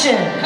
Action!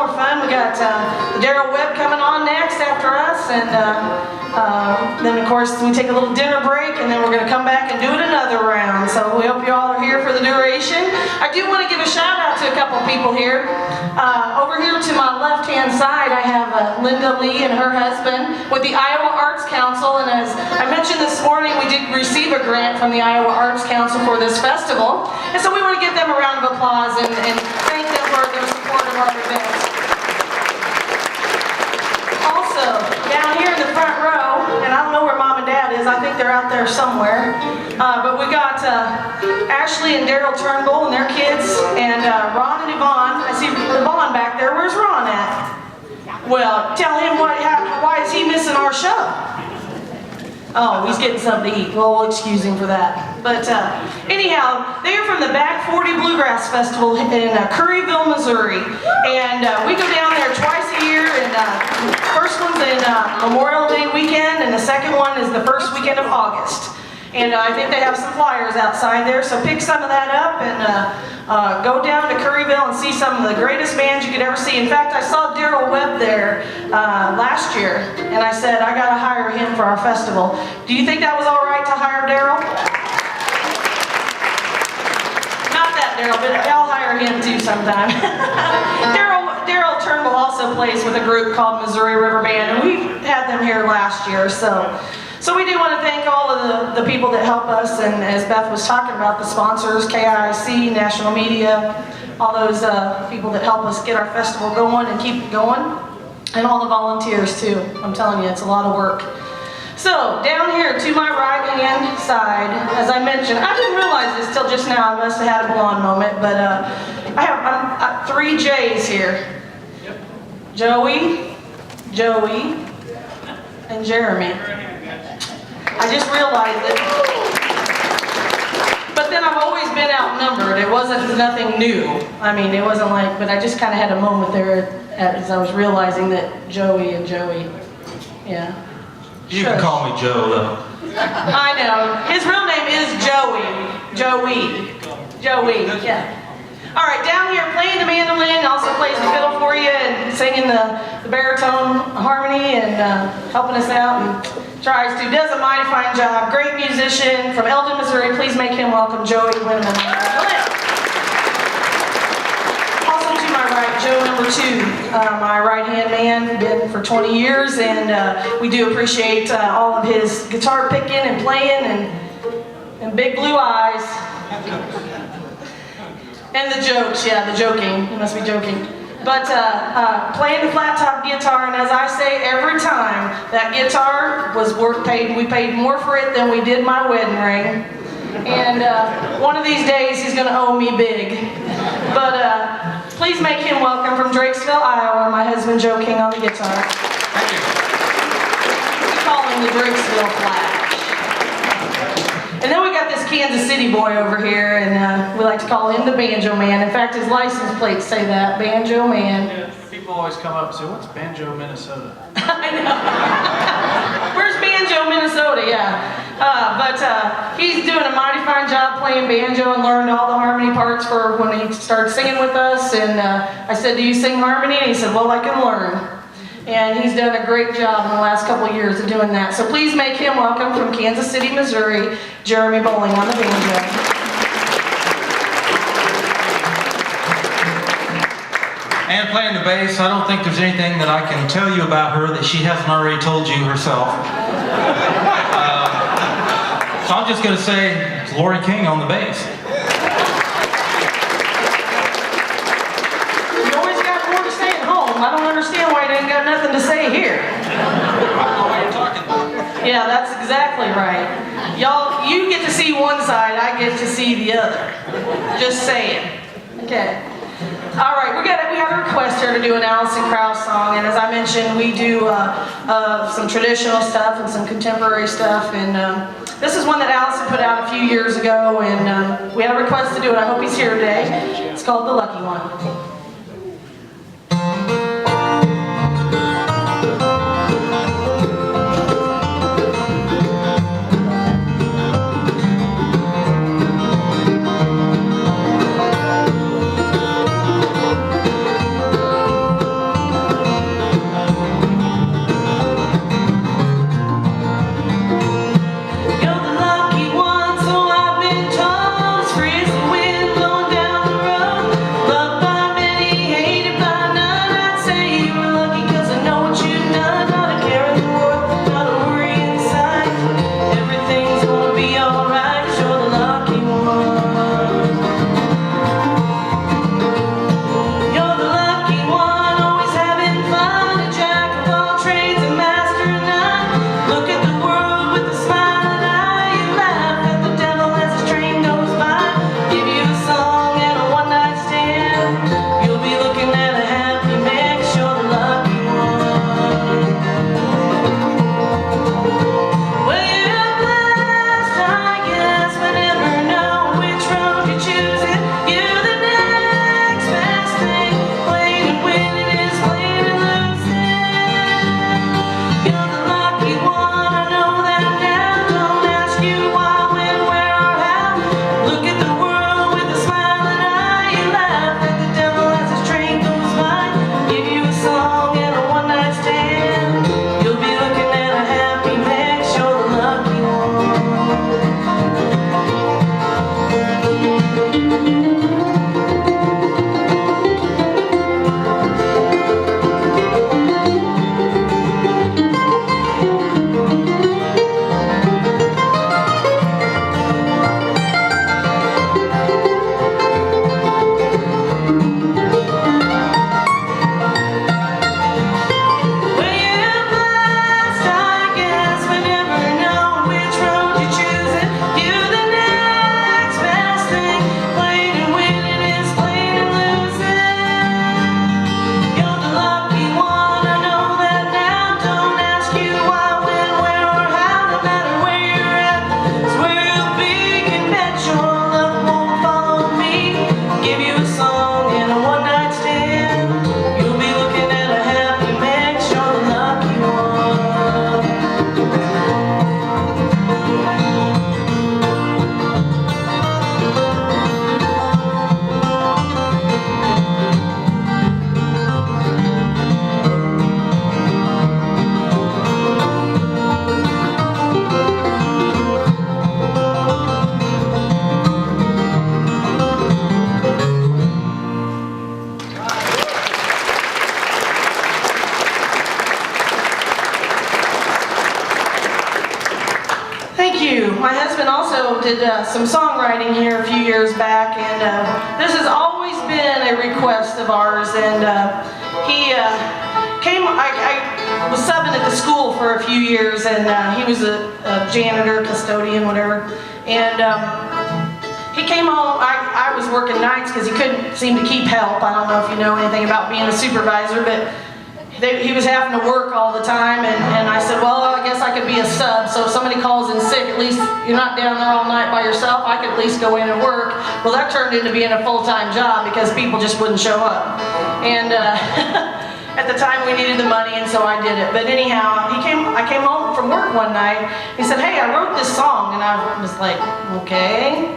more fun. We got Daryl Webb coming on next after us, and then of course we take a little dinner break, and then we're going to come back and do it another round. So we hope you all are here for the duration. I do want to give a shout out to a couple people here. Over here to my left-hand side, I have Linda Lee and her husband with the Iowa Arts Council, and as I mentioned this morning, we did receive a grant from the Iowa Arts Council for this festival, and so we want to give them a round of applause and thank them for their support of our event. Also, down here in the front row, and I don't know where Mom and Dad is, I think they're out there somewhere, but we got Ashley and Daryl Turnbull and their kids, and Ron and Yvonne. I see Yvonne back there. Where's Ron at? Well, tell him why is he missing our show? Oh, he's getting something to eat. Well, we'll excuse him for that. But anyhow, they are from the Back 40 Bluegrass Festival in Curryville, Missouri. And we go down there twice a year. And first one's in Memorial Day weekend, and the second one is the first weekend of August. And I think they have some flyers outside there, so pick some of that up and go down to Curryville and see some of the greatest bands you could ever see. In fact, I saw Daryl Webb there last year, and I said, I gotta hire him for our festival. Do you think that was all right to hire Daryl? Not that Daryl, but I'll hire him too sometime. Daryl Turnbull also plays with a group called Missouri River Band, and we had them here last year, So we do want to thank all of the people that help us, and as Beth was talking about, the sponsors, KIC, National Media, all those people that help us get our festival going and keep it going, and all the volunteers too. I'm telling you, it's a lot of work. So down here to my right hand side, as I mentioned, I didn't realize this till just now. I must have had a blonde moment, but I have 3 J's here. Joey, and Jeremy. I just realized it. But then I've always been outnumbered. It wasn't nothing new. I mean, it wasn't like, but I just kind of had a moment there as I was realizing that Joey and Joey, yeah. You can call me Joe, though. I know. His real name is Joey, yeah. All right, down here playing the mandolin, also plays the fiddle for you and singing the baritone harmony and helping us out and does a mighty fine job. Great musician from Eldon, Missouri. Please make him welcome Joey Winneman. Also to my right, Joe number 2, my right-hand man, been for 20 years, and we do appreciate all of his guitar picking and playing and big blue eyes. And the jokes, yeah, the joking. He must be joking. But playing the flat top guitar, and as I say every time, that guitar was we paid more for it than we did my wedding ring. And one of these days he's going to owe me big. But please make him welcome from Drakesville, Iowa, my husband Joe King on the guitar. Thank you. We call him the Drakesville Flash. And then we got this Kansas City boy over here, and we like to call him the Banjo Man. In fact, his license plates say that, Banjo Man. Yeah, people always come up and say, what's Banjo, Minnesota? I know. Where's Banjo, Minnesota? Yeah. But he's doing a mighty fine job playing banjo and learned all the harmony parts for when he started singing with us. And I said, do you sing harmony? And he said, well, I can learn. And he's done a great job in the last couple of years of doing that. So please make him welcome from Kansas City, Missouri, Jeremy Bowling on the banjo. And playing the bass, I don't think there's anything that I can tell you about her that she hasn't already told you herself. So I'm just going to say it's Lori King on the bass. I don't understand why you ain't got nothing to say here. I don't know what you're talking about. Yeah, that's exactly right. Y'all, you get to see one side, I get to see the other. Just saying. Okay. All right, we have a request here to do an Alison Krauss song, and as I mentioned, we do some traditional stuff and some contemporary stuff, and this is one that Alison put out a few years ago, and we had a request to do it. I hope he's here today. It's called The Lucky One. Thank you. My husband also did some songwriting here a few years back, and this has always been a request of ours. And he came. I was subbing at the school for a few years, and he was a janitor, custodian, whatever. And he came home. I was working nights because he couldn't seem to keep help. I don't know if you know anything about being a supervisor, but he was having to work all the time, and I said, well, I guess I could be a sub, so if somebody calls in sick, at least you're not down there all night by yourself. I could at least go in and work. Well, that turned into being a full-time job because people just wouldn't show up. And at the time we needed the money, and so I did it. But anyhow, I came home from work one night. He said, hey, I wrote this song, and I was like, okay.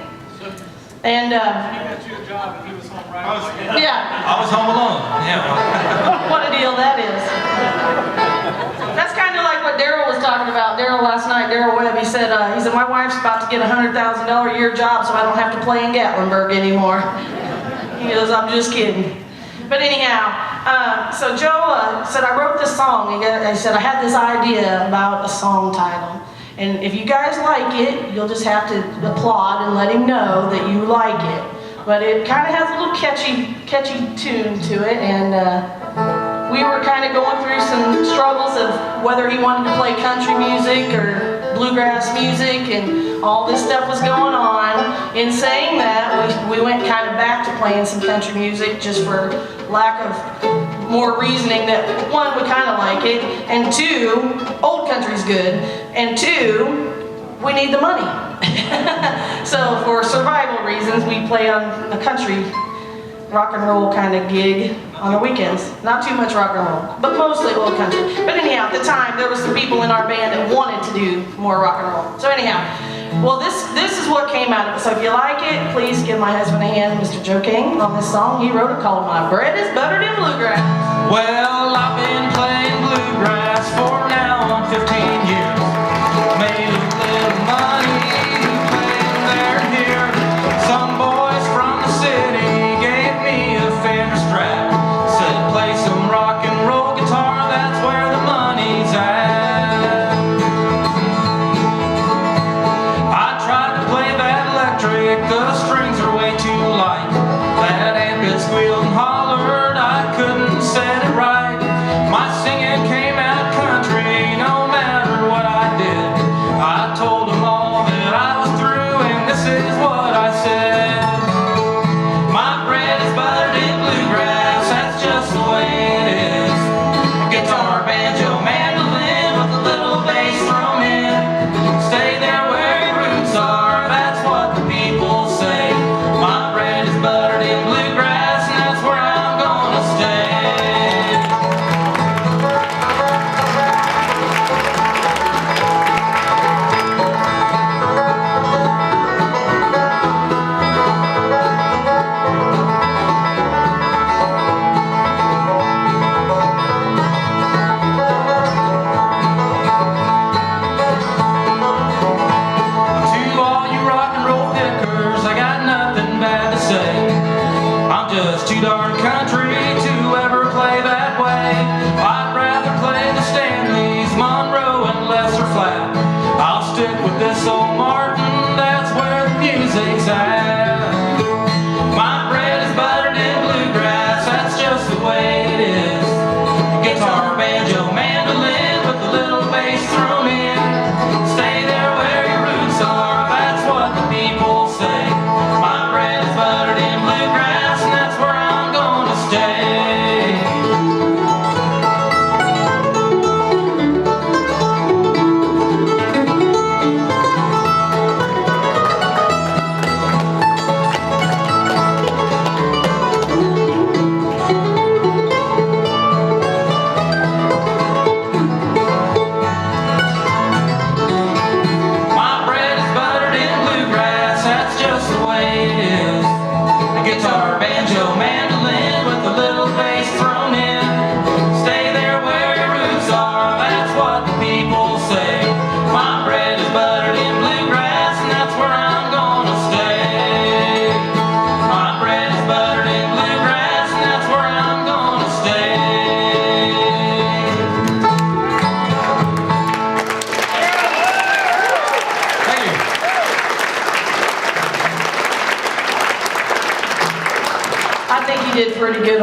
And He got you a job and he was home right away. yeah. I was home alone. Yeah. What a deal that is. That's kind of like what Daryl was talking about. Daryl last night, Daryl Webb, he said, my wife's about to get a $100,000 a year job so I don't have to play in Gatlinburg anymore. He goes, I'm just kidding. But anyhow, so Joe said, I wrote this song. He said, I had this idea about a song title. And if you guys like it, you'll just have to applaud and let him know that you like it. But it kind of has a little catchy tune to it, and we were kind of going through some struggles of whether he wanted to play country music or bluegrass music, and all this stuff was going on. In saying that, we went kind of back to playing some country music just for lack of more reasoning that, one, we kind of like it, and two, old country's good, and two, we need the money. So for survival reasons, we play on a country rock and roll kind of gig on the weekends. Not too much rock and roll, but mostly old country. But anyhow, at the time, there was some people in our band that wanted to do more rock and roll. So anyhow, well, this is what came out of it. So if you like it, please give my husband a hand, Mr. Joe King, on this song he wrote it called My Bread is Buttered in Bluegrass. Well, I've been playing bluegrass for now 15 years. Made a little money playing there and here. Some boys from the city gave me a Fender Strat. Said play some rock and roll guitar, that's where the money's at. I tried to play that electric, the strings are way too light. That amp it squealed and hollered, I couldn't set it right. My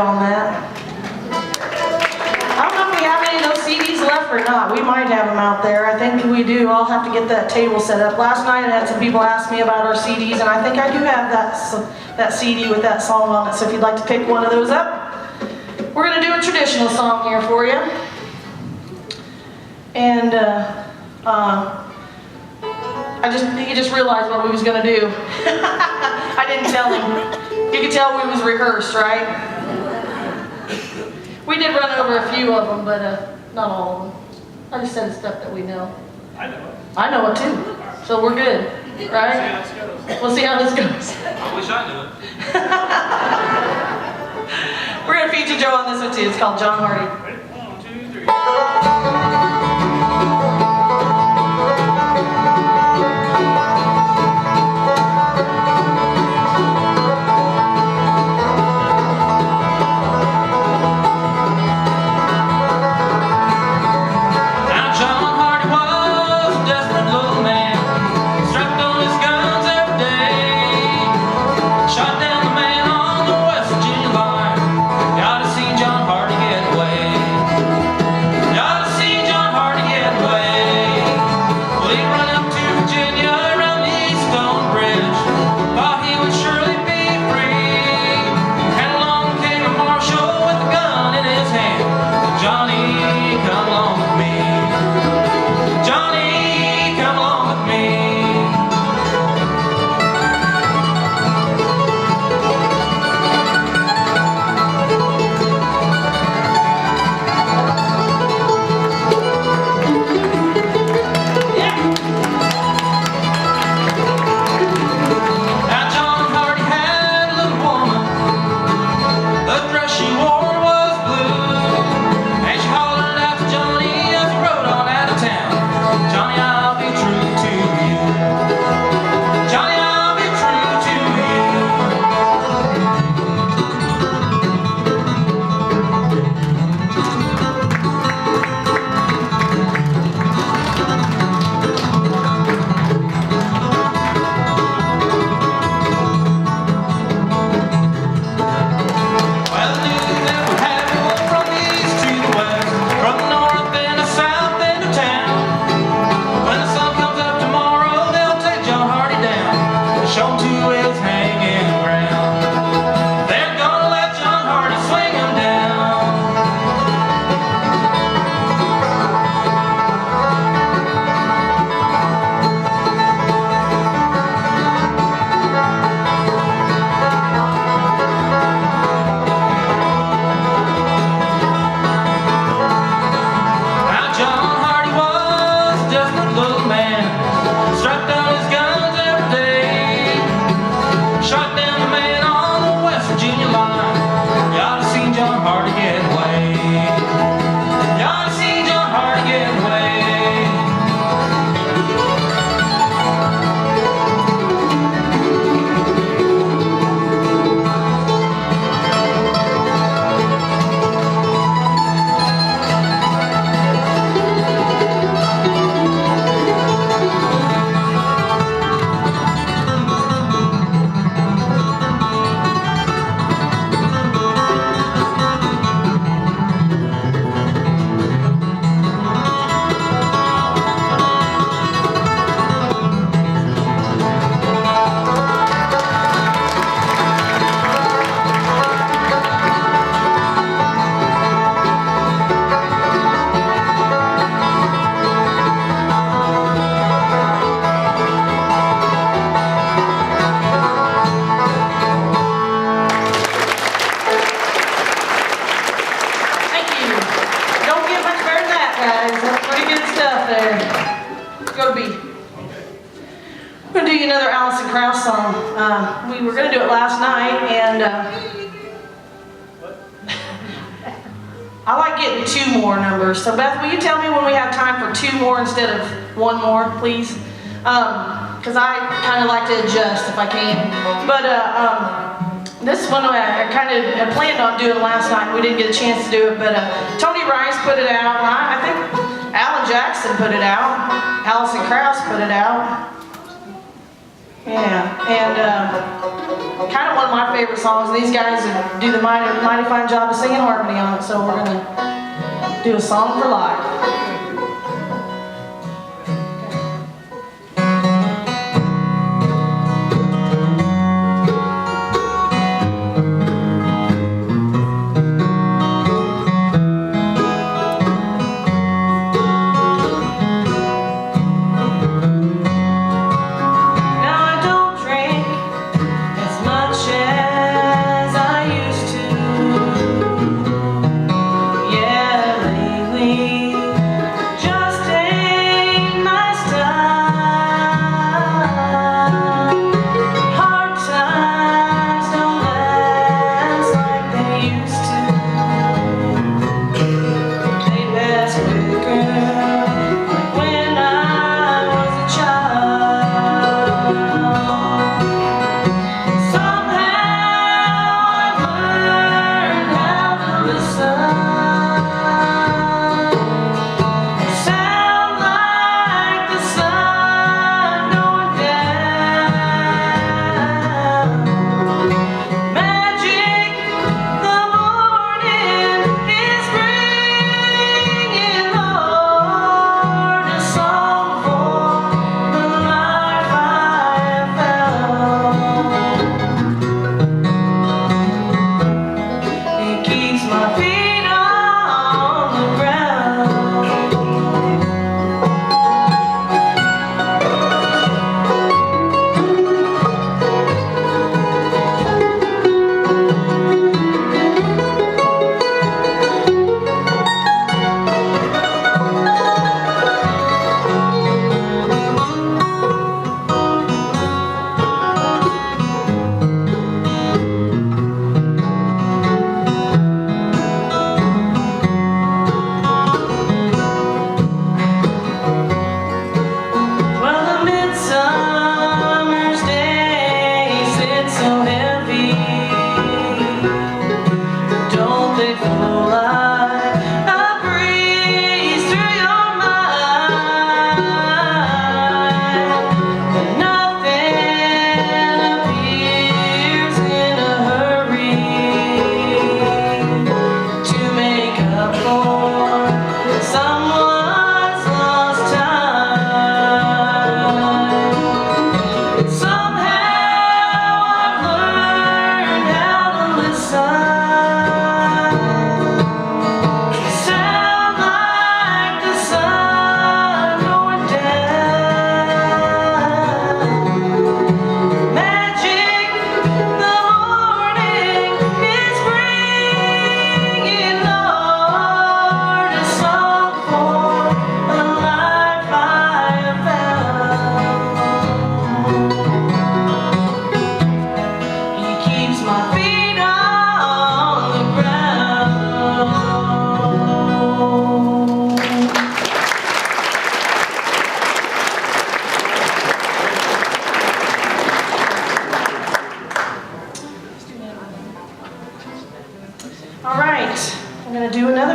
on that. I don't know if we have any of those CDs left or not. We might have them out there. I think we do. I'll have to get that table set up. Last night I had some people ask me about our CDs, and I think I do have that CD with that song on it. So if you'd like to pick one of those up, we're going to do a traditional song here for you. And he just realized what we was going to do. I didn't tell him. You could tell we was rehearsed, right? We did run over a few of them, but not all of them. I just said stuff that we know. I know it. I know it too. So we're good, right? Let's go. We'll see how this goes. I wish I knew it. We're going to feature Joe on this one too. It's called John Hardy. Ready? 1, 2, 3. Krause song. We were going to do it last night, and I like getting 2 more numbers. So Beth, will you tell me when we have time for 2 more instead of 1 more, please? Because I kind of like to adjust if I can. But this one I kind of planned on doing last night. We didn't get a chance to do it, but Tony Rice put it out. I think Alan Jackson put it out. Allison Krause put it out. Yeah, and kind of one of my favorite songs. These guys do the mighty fine job of singing harmony on it, so we're gonna do a song for life.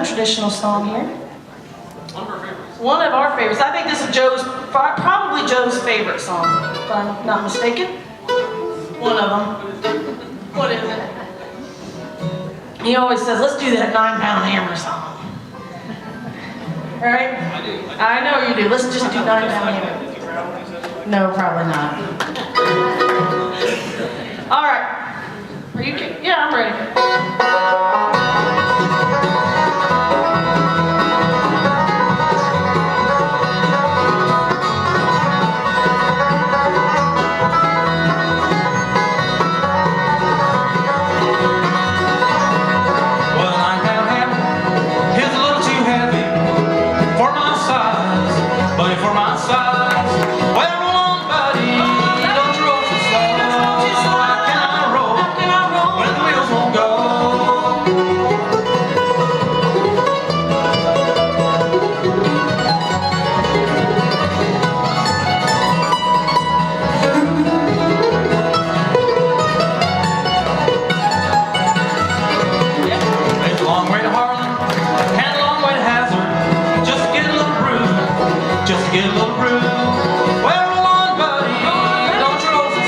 Traditional song here. One of our favorites. One of our favorites. I think this is probably Joe's favorite song, if I'm not mistaken. One of them. What is it? He always says, let's do that 9-Pound Hammer song. Right? I do. I know you do. Let's just do 9-Pound Hammer. No, probably not. All right. Are you kidding? Yeah, I'm ready. Just get a little brew. Well, roll on, buddy. Don't you roll so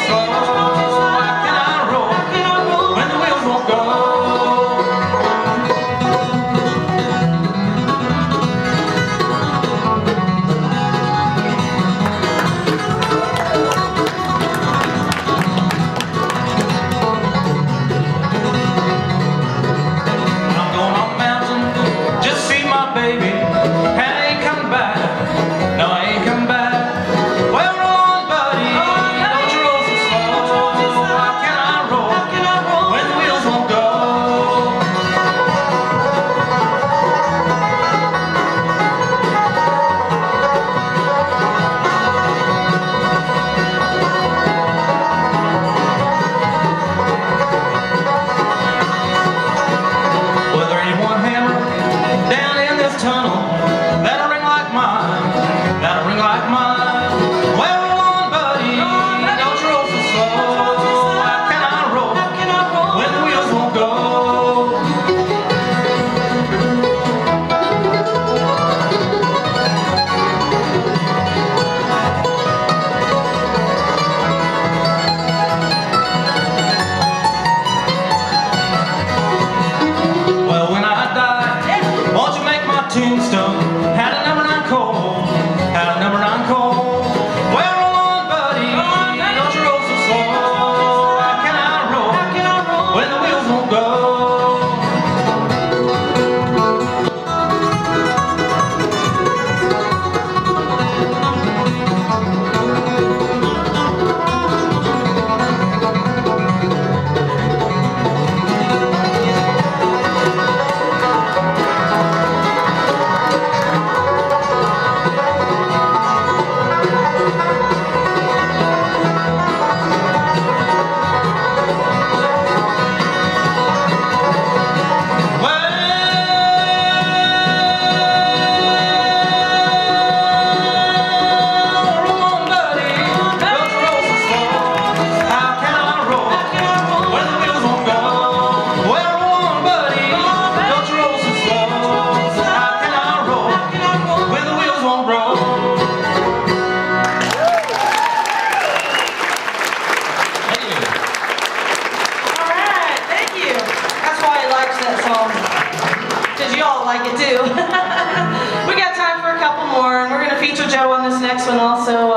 feature Joe on this next one also.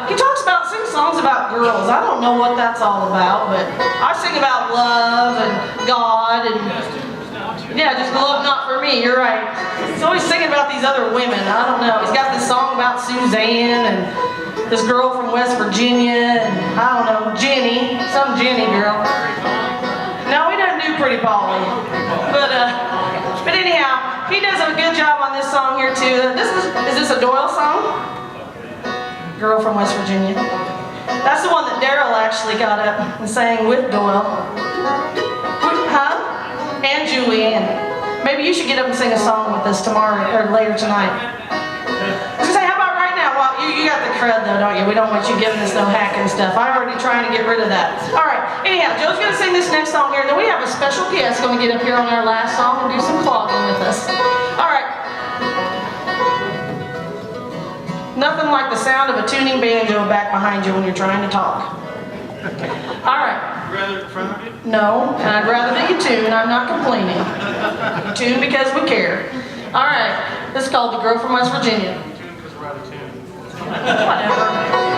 He talks about, sings songs about girls. I don't know what that's all about, but I sing about love and God and, yeah, just love not for me, you're right. He's always singing about these other women, I don't know. He's got this song about Suzanne and this girl from West Virginia and, I don't know, Jenny, some Jenny girl. No, he doesn't do Pretty Polly. But anyhow, he does a good job on this song here too. Is this a Doyle song? Girl from West Virginia. That's the one that Daryl actually got up and sang with Doyle. Huh? And Julianne. Maybe you should get up and sing a song with us tomorrow or later tonight. I was gonna say, how about right now? Well, you got the crud though, don't you? We don't want you giving us no hacking stuff. I'm already trying to get rid of that. All right. Anyhow, Joe's gonna sing this next song here, and then we have a special guest gonna get up here on our last song and do some clogging with us. All right. Nothing like the sound of a tuning banjo back behind you when you're trying to talk. All right. Rather in front of you? No, and I'd rather that you tune. I'm not complaining. You tune because we care. All right. This is called The Girl from West Virginia. Tune because we're out of tune. Whatever.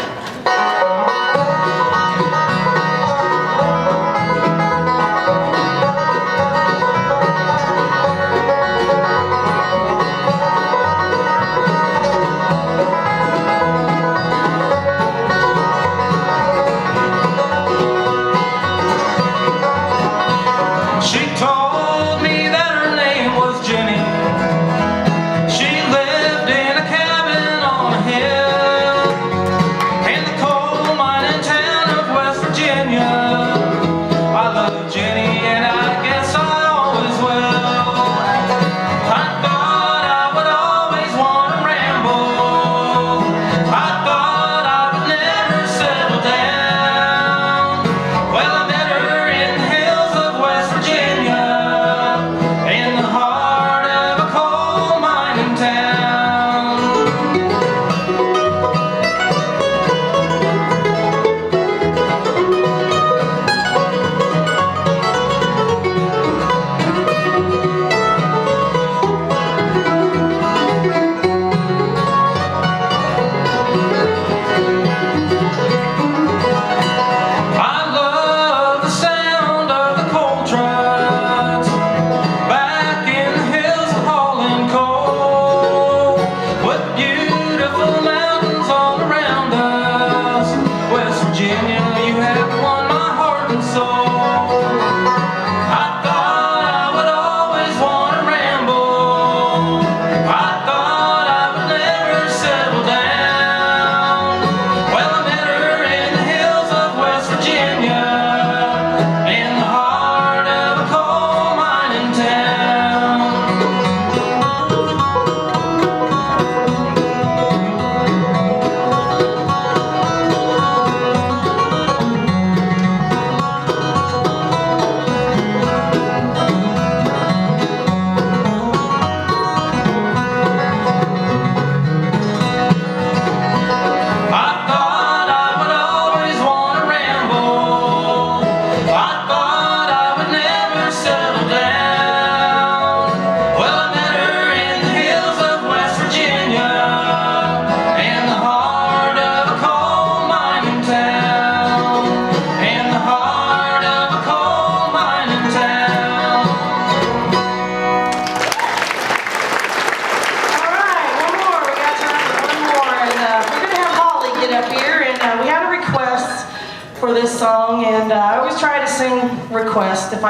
Request. If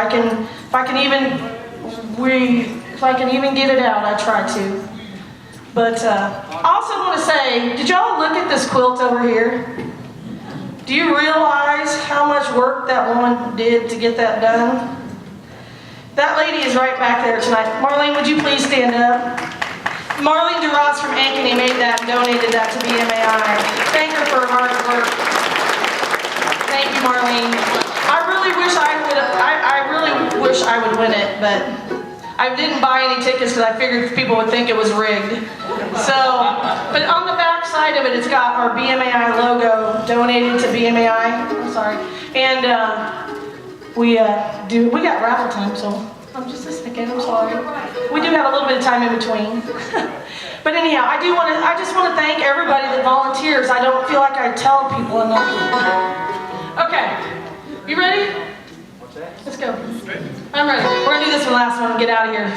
I can even get it out, I try to. But I also want to say, did y'all look at this quilt over here? Do you realize how much work that woman did to get that done? That lady is right back there tonight. Marlene, would you please stand up? Marlene Duras from Ankeny made that and donated that to BMAI. Thank her for her hard work. Thank you, Marlene. I really wish I would win it, but I didn't buy any tickets because I figured people would think it was rigged. So, but on the back side of it, it's got our BMAI logo donated to BMAI. I'm sorry. And we got raffle time, so just a second, I'm sorry. We do have a little bit of time in between. But anyhow, I just want to thank everybody that volunteers. I don't feel like I tell people enough. Okay, you ready? Let's go. I'm ready. We're gonna do this one last one and get out of here.